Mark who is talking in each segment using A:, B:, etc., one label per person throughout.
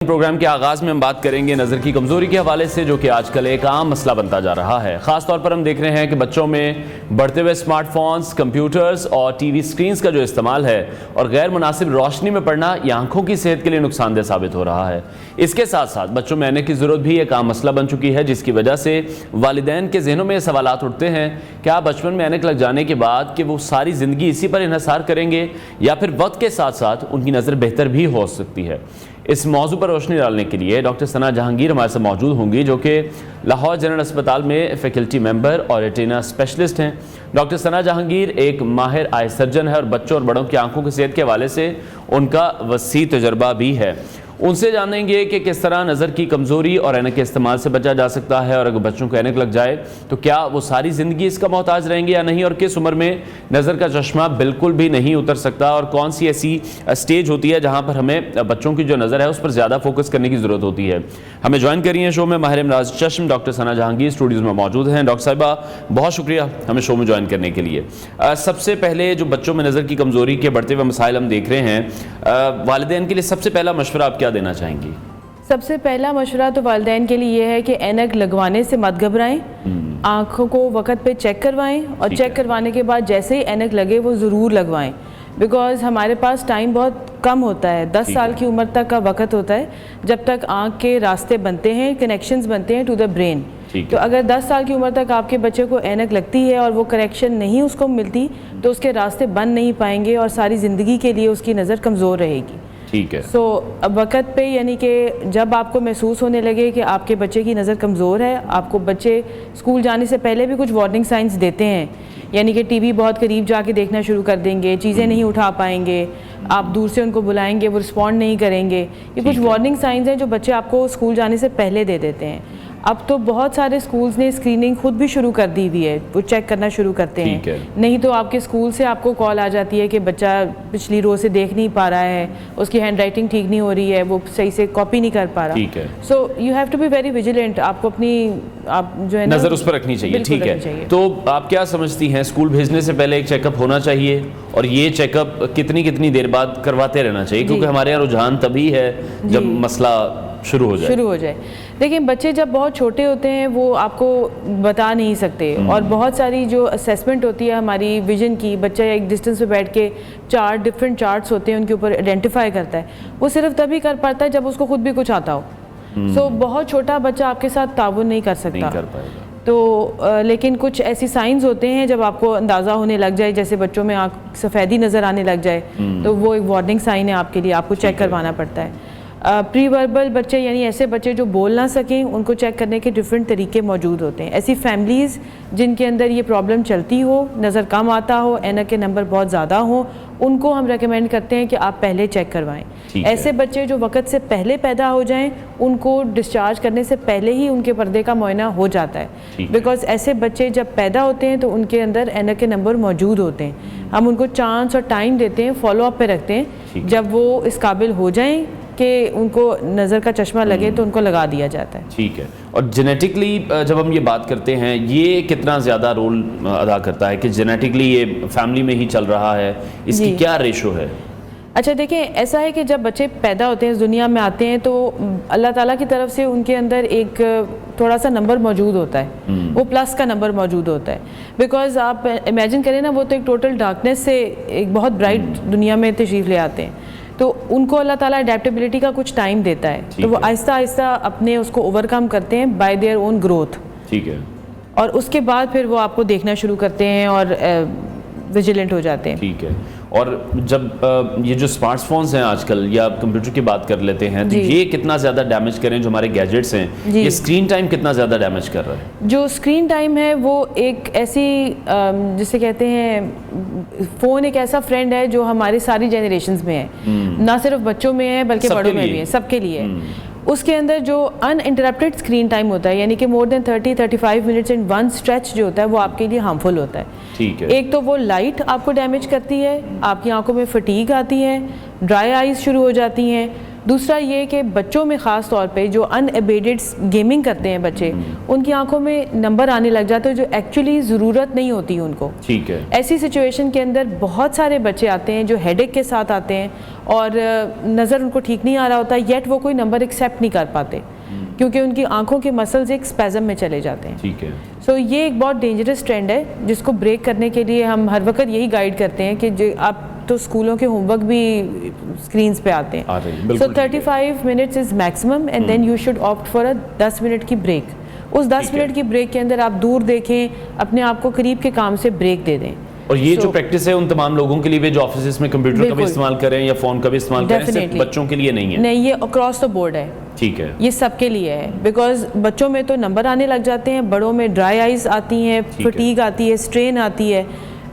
A: Programme کے آغاز میں ہم بات کریں گے نظر کی کمزوری کے حوالے سے، جو کہ آج کل ایک عام مسئلہ بنتا جا رہا ہے۔ خاص طور پر ہم دیکھ رہے ہیں کہ بچوں میں بڑھتے ہوئے اسمارٹ فونز، کمپیوٹرز اور ٹی وی سکرینز کا جو استعمال ہے اور غیر مناسب روشنی میں پڑھنا یہ آنکھوں کی صحت کے لیے نقصان دہ ثابت ہو رہا ہے۔ اس کے ساتھ ساتھ بچوں میں اینک کی ضرورت بھی ایک عام مسئلہ بن چکی ہے، جس کی وجہ سے والدین کے ذہنوں میں یہ سوالات اٹھتے ہیں کہ آپ بچپن میں اینک لگ جانے کے بعد کہ وہ ساری زندگی اسی پر انحصار کریں گے یا پھر وقت کے ساتھ ساتھ ان کی نظر بہتر بھی ہو سکتی ہے۔ اس موضوع پر روشنی ڈالنے کے لیے ڈاکٹر ثنا جہانگیر ہمارے ساتھ موجود ہوں گی، جو کہ لاہور جنرل اسپتال میں فیکلٹی ممبر اور ریٹینا اسپیشلسٹ ہیں۔ ڈاکٹر ثنا جہانگیر ایک ماہر آئی سرجن ہے اور بچوں اور بڑوں کی آنکھوں کی صحت کے حوالے سے ان کا وسیع تجربہ بھی ہے۔ ان سے جانیں گے کہ کس طرح نظر کی کمزوری اور اینک کے استعمال سے بچا جا سکتا ہے، اور اگر بچوں کو اینک لگ جائے تو کیا وہ ساری زندگی اس کا محتاج رہیں گے یا نہیں، اور کس عمر میں نظر کا چشمہ بالکل بھی نہیں اتر سکتا، اور کون سی ایسی سٹیج ہوتی ہے جہاں پر ہمیں بچوں کی جو نظر ہے اس پر زیادہ فوکس کرنے کی ضرورت ہوتی ہے۔ ہمیں جوائن کری ہیں شو میں ماہر امراض چشم ڈاکٹر ثنا جہانگیر اسٹوڈیوز میں موجود ہیں۔ ڈاکٹر صاحبہ بہت شکریہ ہمیں شو میں جوائن کرنے کے لیے۔ سب سے پہلے جو بچوں میں نظر کی کمزوری کے بڑھتے ہوئے مسائل ہم دیکھ رہے ہیں، والدین کے لیے سب سے پہلا مشورہ آپ کیا دینا چاہیں گی؟
B: سب سے پہلا مشورہ تو والدین کے لیے یہ ہے کہ اینک لگوانے سے مت گھبرائیں، آنکھوں کو وقت پہ چیک کروائیں، اور چیک کروانے کے بعد جیسے ہی اینک لگے وہ ضرور لگوائیں، بیکاز ہمارے پاس ٹائم بہت کم ہوتا ہے، 10 سال کی عمر تک کا وقت ہوتا ہے جب تک آنکھ کے راستے بنتے ہیں، کنیکشنز بنتے ہیں ٹو دا برین۔ تو اگر 10 سال کی عمر تک آپ کے بچے کو اینک لگتی ہے اور وہ کریکشن نہیں اس کو ملتی تو اس کے راستے بن نہیں پائیں گے اور ساری زندگی کے لیے اس کی نظر کمزور رہے گی۔
A: ٹھیک ہے۔
B: سو وقت پہ، یعنی کہ جب آپ کو محسوس ہونے لگے کہ آپ کے بچے کی نظر کمزور ہے، آپ کو بچے اسکول جانے سے پہلے بھی کچھ وارننگ سائنز دیتے ہیں، یعنی کہ ٹی وی بہت قریب جا کے دیکھنا شروع کر دیں گے، چیزیں نہیں اٹھا پائیں گے، آپ دور سے ان کو بلائیں گے وہ رسپونڈ نہیں کریں گے، یہ کچھ وارننگ سائنز ہیں جو بچے آپ کو اسکول جانے سے پہلے دے دیتے ہیں۔ اب تو بہت سارے اسکولز نے اسکریننگ خود بھی شروع کر دی ہوئی ہے، وہ چیک کرنا شروع کرتے ہیں، نہیں تو آپ کے اسکول سے آپ کو کال آ جاتی ہے کہ بچہ پچھلی رو سے دیکھ نہیں پا رہا ہے، اس کی ہینڈ رائٹنگ ٹھیک نہیں ہو رہی ہے، وہ صحیح سے کاپی نہیں کر پا رہا۔ So you have to be very vigilant, آپ کو اپنی جو ہے
A: نظر اس پر رکھنی چاہیے۔ ٹھیک ہے، تو آپ کیا سمجھتی ہیں اسکول بھیجنے سے پہلے ایک چیک اپ ہونا چاہیے، اور یہ چیک اپ کتنی دیر بعد کرواتے رہنا چاہیے؟ کیونکہ ہمارے یہاں رجحان تبھی ہے جب مسئلہ شروع ہو جائے۔
B: دیکھیں، بچے جب بہت چھوٹے ہوتے ہیں وہ آپ کو بتا نہیں سکتے، اور بہت ساری جو اسیسمنٹ ہوتی ہے ہماری ویژن کی، بچہ ایک ڈسٹنس پہ بیٹھ کے ڈفرینٹ چارٹس ہوتے ہیں ان کے اوپر آئیڈینٹیفائی کرتا ہے، وہ صرف تبھی کر پاتا ہے جب اس کو خود بھی کچھ آتا ہو۔ سو بہت چھوٹا بچہ آپ کے ساتھ تعاون نہیں کر سکتا، تو لیکن کچھ ایسی سائنز ہوتے ہیں جب آپ کو اندازہ ہونے لگ جائے، جیسے بچوں میں آنکھ سفیدی نظر آنے لگ جائے تو وہ ایک وارننگ سائن ہے آپ کے لیے، آپ کو چیک کروانا پڑتا ہے۔ پری وربل بچے، یعنی ایسے بچے جو بول نہ سکیں، ان کو چیک کرنے کے ڈیفرنٹ طریقے موجود ہوتے ہیں۔ ایسی فیملیز جن کے اندر یہ پرابلم چلتی ہو، نظر کم آتا ہو، اینک کے نمبر بہت زیادہ ہوں، ان کو ہم ریکمینڈ کرتے ہیں کہ آپ پہلے چیک کروائیں۔ ایسے بچے جو وقت سے پہلے پیدا ہو جائیں، ان کو ڈسچارج کرنے سے پہلے ہی ان کے پردے کا معائنہ ہو جاتا ہے، بیکاز ایسے بچے جب پیدا ہوتے ہیں تو ان کے اندر اینک کے نمبر موجود ہوتے ہیں، ہم ان کو چانس اور ٹائم دیتے ہیں، فالو اپ پہ رکھتے ہیں، جب وہ اس قابل ہو جائیں کہ ان کو نظر کا چشمہ لگے تو ان کو لگا دیا جاتا ہے۔
A: ٹھیک ہے، اور جینیٹکلی جب ہم یہ بات کرتے ہیں، یہ کتنا زیادہ رول ادا کرتا ہے کہ جینیٹکلی یہ فیملی میں ہی چل رہا ہے، اس کی کیا ریشو ہے؟
B: اچھا دیکھیں، ایسا ہے کہ جب بچے پیدا ہوتے ہیں، اس دنیا میں آتے ہیں، تو اللہ تعالیٰ کی طرف سے ان کے اندر ایک تھوڑا سا نمبر موجود ہوتا ہے، وہ پلس کا نمبر موجود ہوتا ہے، بیکاز آپ امیجن کریں نا، وہ تو ایک ٹوٹل ڈارکنیس سے ایک بہت برائٹ دنیا میں تشریف لے آتے ہیں، تو ان کو اللہ تعالیٰ اڈیپٹیبلٹی کا کچھ ٹائم دیتا ہے، تو وہ آہستہ آہستہ اپنے اس کو اوور کم کرتے ہیں بائی دیئر اون گروتھ۔ ٹھیک ہے، اور اس کے بعد پھر وہ آپ کو دیکھنا شروع کرتے ہیں اور ویجیلنٹ ہو جاتے ہیں۔ ٹھیک ہے،
A: اور جب یہ جو اسمارٹ فونز ہیں آج کل، یا کمپیوٹر کی بات کر لیتے ہیں، تو یہ کتنا زیادہ ڈیمیج کریں، جو ہمارے گیجٹس ہیں، یہ اسکرین ٹائم کتنا زیادہ ڈیمیج کر رہا ہے؟
B: جو اسکرین ٹائم ہے وہ ایک ایسی جسے کہتے ہیں، فون ایک ایسا فرینڈ ہے جو ہماری ساری جنریشنز میں ہے، نہ صرف بچوں میں ہے بلکہ بڑوں میں بھی ہے، سب کے لیے۔ اس کے اندر جو ان انٹرپٹیڈ اسکرین ٹائم ہوتا ہے، یعنی کہ مور دین 30-35 منٹس ان ون اسٹریچ جو ہوتا ہے، وہ آپ کے لیے ہارمفل ہوتا ہے۔ ایک تو وہ لائٹ آپ کو ڈیمیج کرتی ہے، آپ کی آنکھوں میں فٹیگ آتی ہے، ڈرائی آئیز شروع ہو جاتی ہیں، دوسرا یہ کہ بچوں میں خاص طور پہ جو ان ایبیڈڈ گیمنگ کرتے ہیں بچے, ان کی آنکھوں میں نمبر آنے لگ جاتے ہیں جو ایکچولی ضرورت نہیں ہوتی ان کو.
A: ٹھیک ہے.
B: ایسی سچویشن کے اندر بہت سارے بچے آتے ہیں جو ہیڈ ایک کے ساتھ آتے ہیں اور نظر ان کو ٹھیک نہیں آ رہا ہوتا, یٹ وہ کوئی نمبر ایکسیپٹ نہیں کر پاتے کیونکہ ان کی آنکھوں کے مسلز ایک اسپیزم میں چلے جاتے ہیں.
A: ٹھیک ہے.
B: سو یہ ایک بہت ڈینجرس ٹرینڈ ہے جس کو بریک کرنے کے لیے ہم ہر وقت یہی گائیڈ کرتے ہیں کہ آپ تو اسکولوں کے ہوم ورک بھی اسکرینس پہ آتے ہیں. So 35 minutes is maximum and then you should opt for 10 minute کی بریک. اس 10 منٹ کی بریک کے اندر آپ دور دیکھیں, اپنے آپ کو قریب کے کام سے بریک دے دیں.
A: اور یہ جو پریکٹس ہے ان تمام لوگوں کے لیے جو آفیسز میں کمپیوٹر کا بھی استعمال کریں یا فون کا بھی استعمال کریں, صرف بچوں کے لیے نہیں ہے؟
B: نہیں, یہ اکراس دا بورڈ ہے.
A: ٹھیک ہے.
B: یہ سب کے لیے ہے, بیکاز بچوں میں تو نمبر آنے لگ جاتے ہیں, بڑوں میں ڈرائی آئیز آتی ہیں, فٹیگ آتی ہے, اسٹرین آتی ہے.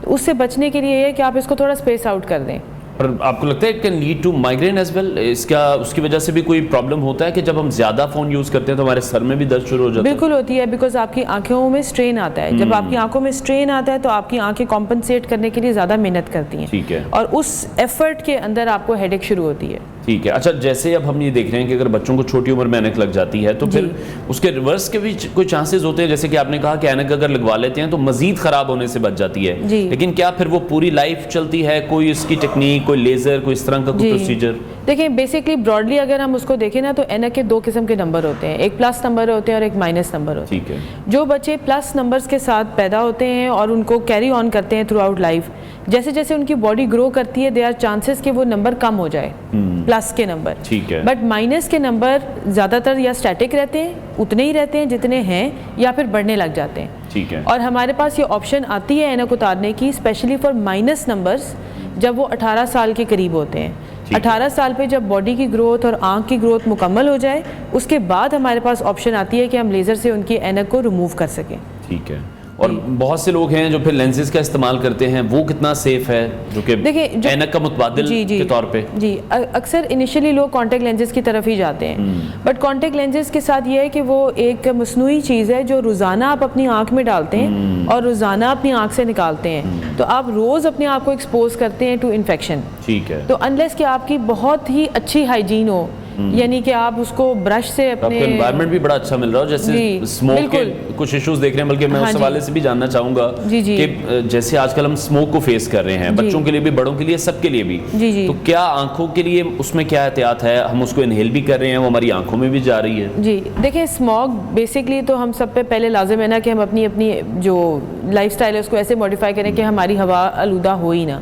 B: اس سے بچنے کے لیے یہ ہے کہ آپ اس کو تھوڑا اسپیس آؤٹ کر دیں.
A: اور آپ کو لگتا ہے کہ lead to migraine as well, اس کی وجہ سے بھی کوئی پرابلم ہوتا ہے کہ جب ہم زیادہ فون یوز کرتے ہیں تو ہمارے سر میں بھی درد شروع ہو جاتا ہے؟
B: بالکل ہوتی ہے, بیکاز آپ کی آنکھوں میں اسٹرین آتا ہے. جب آپ کی آنکھوں میں اسٹرین آتا ہے تو آپ کی آنکھیں کمپنسیٹ کرنے کے لیے زیادہ محنت کرتی ہیں.
A: ٹھیک ہے. اور
B: اس ایفرٹ کے اندر آپ کو ہیڈ ایک شروع ہوتی ہے.
A: ٹھیک ہے. اچھا, جیسے اب ہم یہ دیکھ رہے ہیں کہ اگر بچوں کو چھوٹی عمر میں اینک لگ جاتی ہے تو پھر اس کے ریورس کے بھی کوئی چانسز ہوتے ہیں, جیسے کہ آپ نے کہا کہ اینک اگر لگوا لیتے ہیں تو مزید خراب ہونے سے بچ جاتی ہے, لیکن کیا پھر وہ پوری لائف چلتی ہے؟ کوئی اس کی ٹیکنیک, کوئی لیزر, کوئی اس طرح کا کوئی پروسیجر؟
B: دیکھیں بیسکلی براڈلی اگر ہم اس کو دیکھیں نا تو اینک کے 2 قسم کے نمبر ہوتے ہیں, ایک پلس نمبر ہوتے ہیں اور ایک مائنس نمبر ہوتے ہیں.
A: ٹھیک ہے.
B: جو بچے پلس نمبرز کے ساتھ پیدا ہوتے ہیں اور ان کو کیری آن کرتے ہیں تھرو آؤٹ لائف, جیسے جیسے ان کی باڈی گرو کرتی ہے دے آر چانسز کہ وہ نمبر کم ہو جائے, پلس کے نمبر.
A: ٹھیک ہے.
B: بٹ مائنس کے نمبر زیادہ تر یا اسٹیٹک رہتے ہیں, اتنے ہی رہتے ہیں جتنے ہیں, یا پھر بڑھنے لگ جاتے ہیں.
A: ٹھیک ہے.
B: اور ہمارے پاس یہ آپشن آتی ہے اینک اتارنے کی اسپیشلی فار مائنس نمبرز جب وہ 18 سال کے قریب ہوتے ہیں. 18 سال پہ جب باڈی کی گروتھ اور آنکھ کی گروتھ مکمل ہو جائے اس کے بعد ہمارے پاس آپشن آتی ہے کہ ہم لیزر سے ان کی اینک کو ریموو کر سکیں.
A: ٹھیک ہے. اور بہت سے لوگ ہیں جو پھر لینسز کا استعمال کرتے ہیں, وہ کتنا سیف ہے جو کہ اینک کا متبادل کے طور پہ؟
B: جی, اکثر انیشلی لوگ کانٹیکٹ لینسز کی طرف ہی جاتے ہیں, بٹ کانٹیکٹ لینسز کے ساتھ یہ ہے کہ وہ ایک مصنوعی چیز ہے جو روزانہ آپ اپنی آنکھ میں ڈالتے ہیں اور روزانہ اپنی آنکھ سے نکالتے ہیں, تو آپ روز اپنے آپ کو ایکسپوز کرتے ہیں ٹو انفیکشن.
A: ٹھیک ہے.
B: تو انلیس کہ آپ کی بہت ہی اچھی ہائیجین ہو, یعنی کہ آپ اس کو برش سے اپنے
A: انوائرمنٹ بھی بڑا اچھا مل رہا ہو, جیسے اسموک کے کچھ ایشوز دیکھ رہے ہیں, بلکہ میں اس حوالے سے بھی جاننا چاہوں گا کہ جیسے آج کل ہم اسموک کو فیس کر رہے ہیں, بچوں کے لیے بھی, بڑوں کے لیے, سب کے لیے بھی, تو کیا آنکھوں کے لیے اس میں کیا احتیاط ہے؟ ہم اس کو انہیل بھی کر رہے ہیں, وہ ہماری آنکھوں میں بھی جا رہی ہے.
B: جی دیکھیں, اسموک بیسکلی تو ہم سب پہ پہلے لازم ہے نا کہ ہم اپنی جو لائف اسٹائل ہے اس کو ایسے موڈیفائی کریں کہ ہماری ہوا آلودہ ہو ہی نہ.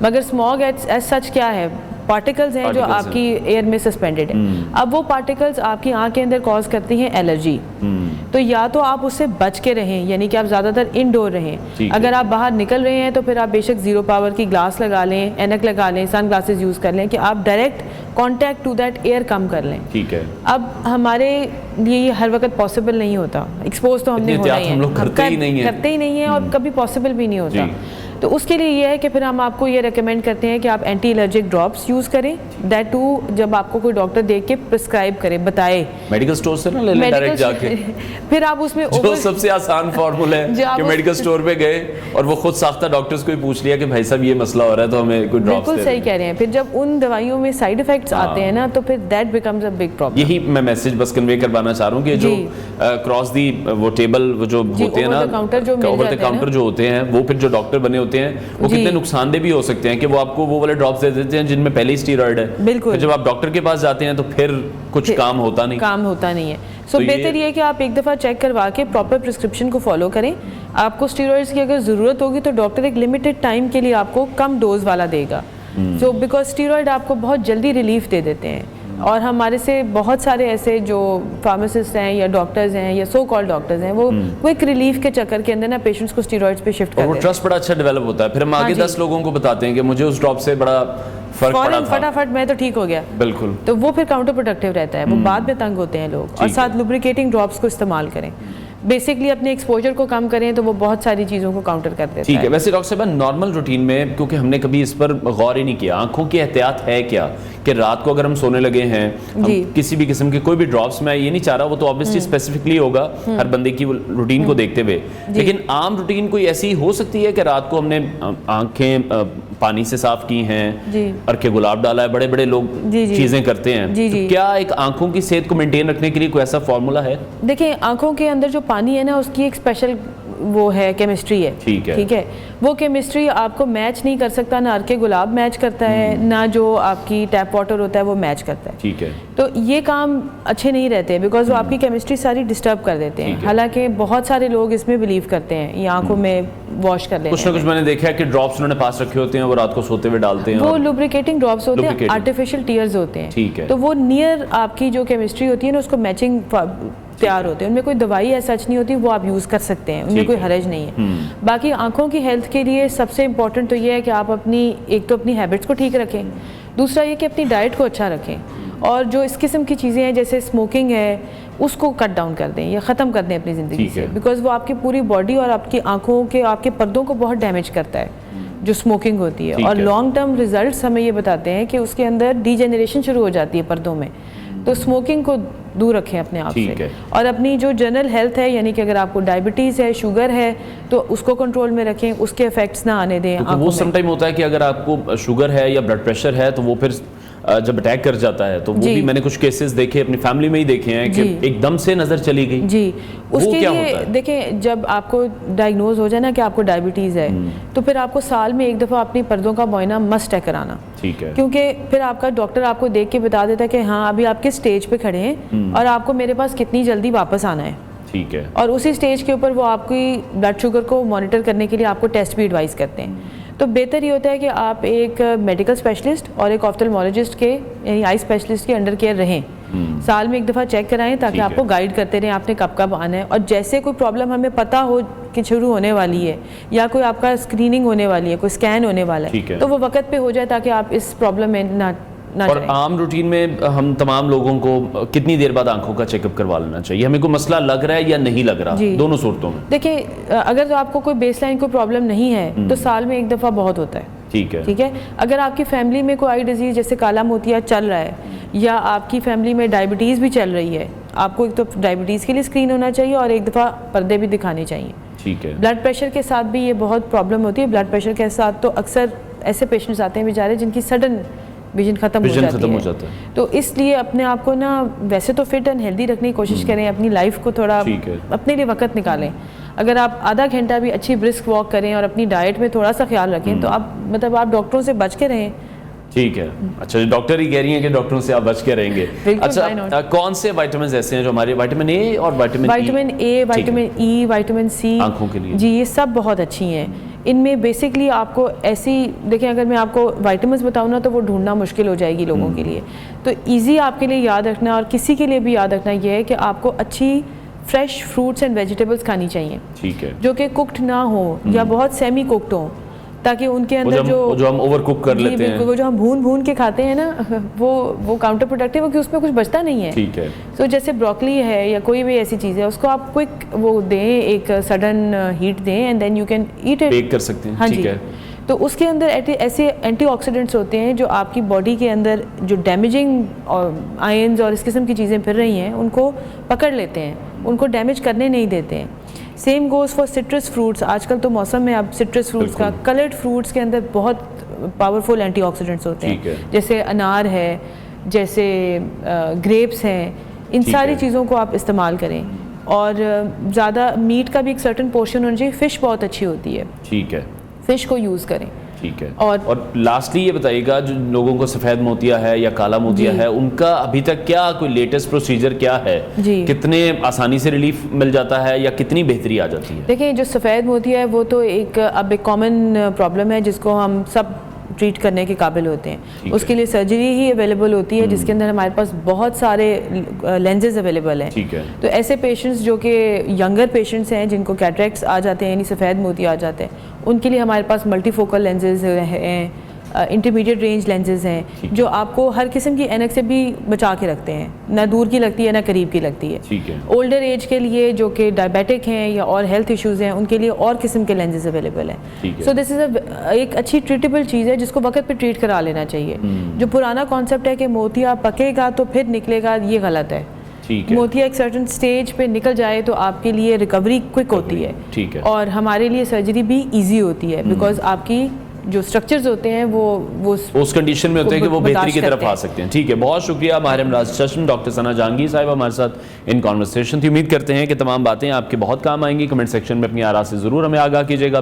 B: مگر اسموک ایز سچ کیا ہے؟ پارٹیکلز ہیں جو آپ کی ایئر میں سسپینڈڈ ہیں. اب وہ پارٹیکلز آپ کی آنکھ کے اندر کاز کرتی ہیں الرجی, تو یا تو آپ اس سے بچ کے رہیں, یعنی کہ آپ زیادہ تر انڈور رہیں. اگر آپ باہر نکل رہے ہیں تو پھر آپ بے شک 0 پاور کی گلاس لگا لیں, اینک لگا لیں, سن گلاسز یوز کر لیں کہ آپ direct contact to that air کم کر لیں.
A: ٹھیک ہے.
B: اب ہمارے لیے یہ ہر وقت پاسبل نہیں ہوتا, ایکسپوز تو ہم نے ہونا ہی ہے, کرتے ہی نہیں ہیں اور کبھی پاسبل بھی نہیں ہوتا. تو اس کے لیے یہ ہے کہ پھر ہم آپ کو یہ ریکمینڈ کرتے ہیں کہ آپ اینٹی الرجک ڈراپس یوز کریں, دیٹ ٹو جب آپ کو کوئی ڈاکٹر دیکھ کے پرسکرائب کرے, بتائے
A: میڈیکل اسٹور سے نہ لے لیں ڈائریکٹ جا کے.
B: پھر آپ اس میں
A: جو سب سے آسان فارمولا ہے کہ میڈیکل اسٹور پہ گئے اور وہ خود ساختہ ڈاکٹرز کو ہی پوچھ لیا کہ بھائی صاحب یہ مسئلہ ہو رہا ہے تو ہمیں کوئی ڈراپس.
B: بالکل صحیح کہہ رہے ہیں. پھر جب ان دوائیوں میں سائیڈ افیکٹس آتے ہیں نا تو پھر that becomes a big problem.
A: یہی میں میسج بس کنوے کروانا چاہ رہا ہوں کہ جو کراس دی وہ ٹیبل وہ جو ہوتے ہیں نا, اوور دا کاؤنٹر جو ہوتے ہیں, وہ پھر جو ڈاکٹر بنے ہوتے ہیں وہ کتنے نقصان دہ بھی ہو سکتے ہیں کہ وہ آپ کو وہ والے ڈراپس دے دیتے ہیں جن میں پہلے ہی اسٹیرائڈ ہے. بالکل. جب آپ ڈاکٹر کے پاس جاتے ہیں تو پھر کچھ کام ہوتا نہیں ہے.
B: سو بہتر یہ ہے کہ آپ ایک دفعہ چیک کروا کے پراپر پرسکرپشن کو فالو کریں. آپ کو اسٹیرائڈس کی اگر ضرورت ہوگی تو ڈاکٹر ایک لمیٹڈ ٹائم کے لیے آپ کو کم ڈوز والا دے گا. سو بیکاز اسٹیرائڈ آپ کو بہت جلدی ریلیف دے دیتے ہیں, اور ہمارے سے بہت سارے ایسے جو فارماسسٹ ہیں یا ڈاکٹرز ہیں یا سو کال ڈاکٹرز ہیں, وہ کوئک ریلیف کے چکر کے اندر نا پیشنٹس کو اسٹیرائڈس پہ شفٹ کرتے ہیں.
A: وہ ٹرسٹ بڑا اچھا ڈیولپ ہوتا ہے. پھر ہم آگے 10 لوگوں کو بتاتے ہیں کہ مجھے اس ڈراپ سے بڑا فرق پڑا تھا,
B: فٹافٹ میں تو ٹھیک ہو گیا.
A: بالکل.
B: تو وہ پھر کاؤنٹر پروڈکٹیو رہتا ہے, وہ بعد میں تنگ ہوتے ہیں لوگ. اور ساتھ لوبریکیٹنگ ڈراپس کو استعمال کریں. بیسکلی اپنے ایکسپوجر کو کم کریں تو وہ بہت ساری چیزوں کو کاؤنٹر کر دیتا ہے.
A: ٹھیک ہے. ویسے ڈاکٹر صاحب نارمل روٹین میں کیونکہ ہم نے کبھی اس پر غور ہی نہیں کیا, آنکھوں کی احتیاط ہے کیا کہ رات کو اگر ہم سونے لگے ہیں کسی بھی قسم کے کوئی بھی ڈراپس, میں یہ نہیں چاہ رہا, وہ تو آبویسلی اسپیسیفکلی ہوگا ہر بندے کی روٹین کو دیکھتے ہوئے, لیکن عام روٹین کوئی ایسی ہو سکتی ہے کہ رات کو ہم نے آنکھیں پانی سے صاف کی ہیں, ارکے گلاب ڈالا ہے, بڑے بڑے لوگ چیزیں کرتے ہیں, تو کیا ایک آنکھوں کی صحت کو مینٹین رکھنے کے لیے کوئی ایسا فارمولا ہے؟
B: دیکھیں آنکھوں کے اندر جو پانی ہے نا اس کی ایک اسپیشل وہ ہے کیمسٹری ہے, ٹھیک ہے, وہ کیمسٹری آپ کو میچ نہیں کر سکتا, نہ ارکے گلاب میچ کرتا ہے, نہ جو آپ کی ٹیپ واٹر ہوتا ہے وہ میچ کرتا ہے,
A: ٹھیک ہے.
B: تو یہ کام اچھے نہیں رہتے بیکاز وہ آپ کی کیمسٹری ساری ڈسٹرب کر دیتے ہیں. حالانکہ بہت سارے لوگ اس میں بلیو کرتے ہیں, یہ آنکھوں میں واش کر لیتے ہیں.
A: کچھ نہ کچھ میں نے دیکھا ہے کہ ڈراپس انہوں نے پاس رکھے ہوتے ہیں, وہ رات کو سوتے ہوئے ڈالتے ہیں,
B: وہ لوبریکیٹنگ ڈراپس ہوتے ہیں, آرٹیفیشیل ٹیئرز ہوتے ہیں,
A: ٹھیک ہے,
B: تو وہ نیئر آپ کی جو کیمسٹری ہوتی ہے نا اس کو میچنگ تیار ہوتے ہیں, ان میں کوئی دوائی ایسا سچ نہیں ہوتی, وہ آپ یوز کر سکتے ہیں, ان میں کوئی حرج نہیں ہے. باقی آنکھوں کی ہیلتھ کے لیے سب سے امپورٹنٹ تو یہ ہے کہ آپ ایک تو اپنی ہیبٹس کو ٹھیک رکھیں, دوسرا یہ کہ اپنی ڈائٹ کو اچھا رکھیں, اور جو اس قسم کی چیزیں ہیں جیسے اسموکنگ ہے اس کو کٹ ڈاؤن کر دیں یا ختم کر دیں اپنی زندگی سے, بیکاز وہ آپ کی پوری باڈی اور آپ کی آنکھوں کے آپ کے پردوں کو بہت ڈیمیج کرتا ہے جو اسموکنگ ہوتی ہے, اور لانگ ٹرم ریزلٹس ہمیں یہ بتاتے ہیں کہ اس کے اندر ڈی جنریشن شروع ہو جاتی ہے پردوں میں. تو اسموکنگ کو دور رکھیں اپنے آپ سے, اور اپنی جو جنرل ہیلتھ ہے یعنی کہ اگر آپ کو ڈائبٹیز ہے, شوگر ہے, تو اس کو کنٹرول میں رکھیں, اس کے افیکٹس نہ آنے دیں.
A: وہ سم ٹائم ہوتا ہے کہ اگر آپ کو شوگر ہے یا بلڈ پریشر ہے تو وہ پھر جب اٹیک کر جاتا ہے تو وہ بھی میں نے کچھ کیسز دیکھے اپنی فیملی میں ہی دیکھے ہیں کہ ایک دم سے نظر چلی گئی.
B: جی, اس کے لیے دیکھیں جب آپ کو ڈائگنوز ہو جائے نا کہ آپ کو ڈائبٹیز ہے تو پھر آپ کو سال میں ایک دفعہ اپنی پردوں کا معائنہ مسٹ ہے کرانا,
A: ٹھیک ہے,
B: کیونکہ پھر آپ کا ڈاکٹر آپ کو دیکھ کے بتا دیتا ہے کہ ہاں ابھی آپ کس سٹیج پہ کھڑے ہیں اور آپ کو میرے پاس کتنی جلدی واپس آنا ہے,
A: ٹھیک ہے, اور
B: اسی سٹیج کے اوپر وہ آپ کی بلڈ شوگر کو مانیٹر کرنے کے لیے آپ کو ٹیسٹ بھی ایڈوائز کرتے ہیں. تو بہتر یہ ہوتا ہے کہ آپ ایک میڈیکل اسپیشلسٹ اور ایک آفٹلمولوجسٹ کے یعنی آئی اسپیشلسٹ کے انڈر کیئر رہیں, سال میں ایک دفعہ چیک کرائیں تاکہ آپ کو گائیڈ کرتے رہیں آپ نے کب کب آنا ہے, اور جیسے کوئی پرابلم ہمیں پتہ ہو کہ شروع ہونے والی ہے یا کوئی آپ کا اسکریننگ ہونے والی ہے, کوئی اسکین ہونے والا ہے, تو وہ وقت پہ ہو جائے تاکہ آپ اس پرابلم میں نہ. اور
A: عام روٹین میں ہم تمام لوگوں کو کتنی دیر بعد آنکھوں کا چیک اپ کروا لینا چاہیے؟ ہمیں کوئی مسئلہ لگ رہا ہے یا نہیں لگ رہا, دونوں صورتوں میں؟
B: دیکھیں اگر آپ کو کوئی بیس لائن کوئی پرابلم نہیں ہے تو سال میں ایک دفعہ بہت ہوتا ہے,
A: ٹھیک ہے,
B: ٹھیک ہے. اگر آپ کی فیملی میں کوئی آئی ڈیزیز جیسے کالا موتیا چل رہا ہے یا آپ کی فیملی میں ڈائبٹیز بھی چل رہی ہے, آپ کو ایک تو ڈائبٹیز کے لیے اسکرین ہونا چاہیے اور ایک دفعہ پردے بھی دکھانے چاہیے, ٹھیک ہے. بلڈ پریشر کے ساتھ بھی یہ بہت پرابلم ہوتی ہے, بلڈ پریشر کے ساتھ تو اکثر ایسے پیشنٹس آتے ہیں بیچارے جن کی سڈن ویژن ختم ہو جاتی ہے, تو اس لیے اپنے آپ کو نا ویسے تو فٹ اینڈ ہیلدی رکھنے کی کوشش کریں, اپنی لائف کو تھوڑا اپنے لیے وقت نکالیں. اگر آپ آدھا گھنٹہ بھی اچھی برسک واک کریں اور اپنی ڈائٹ میں تھوڑا سا خیال رکھیں تو آپ آپ ڈاکٹروں سے بچ کے رہیں.
A: ٹھیک ہے, اچھا ڈاکٹر ہی کہہ رہی ہیں کہ ڈاکٹروں سے آپ بچ کے رہیں گے. اچھا کون سے وائٹامنز ایسے ہیں جو ہمارے وائٹامن اے اور
B: vitamin A, vitamin E, vitamin C
A: آنکھوں کے لیے,
B: جی یہ سب بہت اچھی ہیں. ان میں بیسکلی آپ کو ایسی دیکھیں اگر میں آپ کو وائٹامنز بتاؤں نا تو وہ ڈھونڈنا مشکل ہو جائے گی لوگوں کے لیے, تو ایزی آپ کے لیے یاد رکھنا اور کسی کے لیے بھی یاد رکھنا یہ ہے کہ آپ کو اچھی فریش فروٹس اینڈ ویجیٹیبلس کھانی چاہیے,
A: ٹھیک ہے,
B: جو کہ کوکڈ نہ ہو یا بہت سیمی کوکڈ ہوں, تاکہ ان کے اندر
A: جو ہم اوور کوک کر لیتے ہیں,
B: وہ جو ہم بھون کے کھاتے ہیں نا وہ کاؤنٹر پروڈکٹیو ہے کہ اس میں کچھ بچتا نہیں ہے,
A: ٹھیک ہے.
B: تو جیسے بروکلی ہے یا کوئی بھی ایسی چیز ہے اس کو آپ کوئک وہ دیں, ایک سڈن ہیٹ دیں and then you can eat it,
A: bake کر سکتے ہیں, ٹھیک ہے.
B: تو اس کے اندر ایسے اینٹی آکسیڈنٹس ہوتے ہیں جو آپ کی باڈی کے اندر جو ڈیمیجنگ آئنز اور اس قسم کی چیزیں پھر رہی ہیں ان کو پکڑ لیتے ہیں, ان کو ڈیمیج کرنے نہیں دیتے ہیں. Same goes for citrus fruits, آج کل تو موسم ہے اب سٹرس فروٹس کا, کلرڈ فروٹس کے اندر بہت پاورفل اینٹی آکسیڈنٹس ہوتے ہیں, جیسے انار ہے, جیسے گریپس ہیں, ان ساری چیزوں کو آپ استعمال کریں. اور زیادہ میٹ کا بھی ایک سرٹن پورشن ہونا چاہیے, فش بہت اچھی ہوتی ہے,
A: ٹھیک ہے,
B: فش کو یوز کریں.
A: ٹھیک ہے. اور لاسٹلی یہ بتائیے گا جو لوگوں کو سفید موتیا ہے یا کالا موتیا ہے ان کا ابھی تک کیا کوئی لیٹسٹ پروسیجر کیا ہے, کتنے آسانی سے ریلیف مل جاتا ہے یا کتنی بہتری آ جاتی ہے؟
B: دیکھیں جو سفید موتیا ہے وہ تو اب ایک کامن پرابلم ہے جس کو ہم سب ٹریٹ کرنے کے قابل ہوتے ہیں. اس کے لیے سرجری ہی اویلیبل ہوتی ہے جس کے اندر ہمارے پاس بہت سارے لینزز اویلیبل ہیں. تو ایسے پیشنٹس جو کہ ینگر پیشنٹس ہیں جن کو کیٹریکٹس آ جاتے ہیں یعنی سفید موتی آ جاتے ہیں, ان کے لیے ہمارے پاس ملٹی فوکل لینزز ہیں, انٹرمیڈیٹ رینج لینزز ہیں جو آپ کو ہر قسم کی اینک سے بھی بچا کے رکھتے ہیں, نہ دور کی لگتی ہے نہ قریب کی لگتی ہے.
A: ٹھیک ہے.
B: اولڈر ایج کے لیے جو کہ ڈائبیٹک ہیں یا اور ہیلتھ ایشوز ہیں ان کے لیے اور قسم کے لینزز اویلیبل ہیں. سو دس از ایک اچھی ٹریٹیبل چیز ہے جس کو وقت پہ ٹریٹ کرا لینا چاہیے. جو پرانا کانسیپٹ ہے کہ موتیا پکے گا تو پھر نکلے گا, یہ غلط ہے. موتیا ایک سرٹن سٹیج پہ نکل جائے تو آپ کے لیے ریکوری کوئک ہوتی ہے, اور ہمارے لیے سرجری بھی ایزی ہوتی ہے بیکاز آپ کی جو سٹرکچرز ہوتے ہیں وہ اس
A: کنڈیشن میں ہوتے ہیں کہ وہ بہتری کی طرف آ سکتے ہیں. ٹھیک ہے, بہت شکریہ ماہر امراض چشم ڈاکٹر ثنا جہانگیر صاحب ہمارے ساتھ ان کانورسیشن تھی. امید کرتے ہیں کہ تمام باتیں آپ کے بہت کام آئیں گی. کمنٹ سیکشن میں اپنی آراء سے ضرور ہمیں آگاہ کیجیے گا.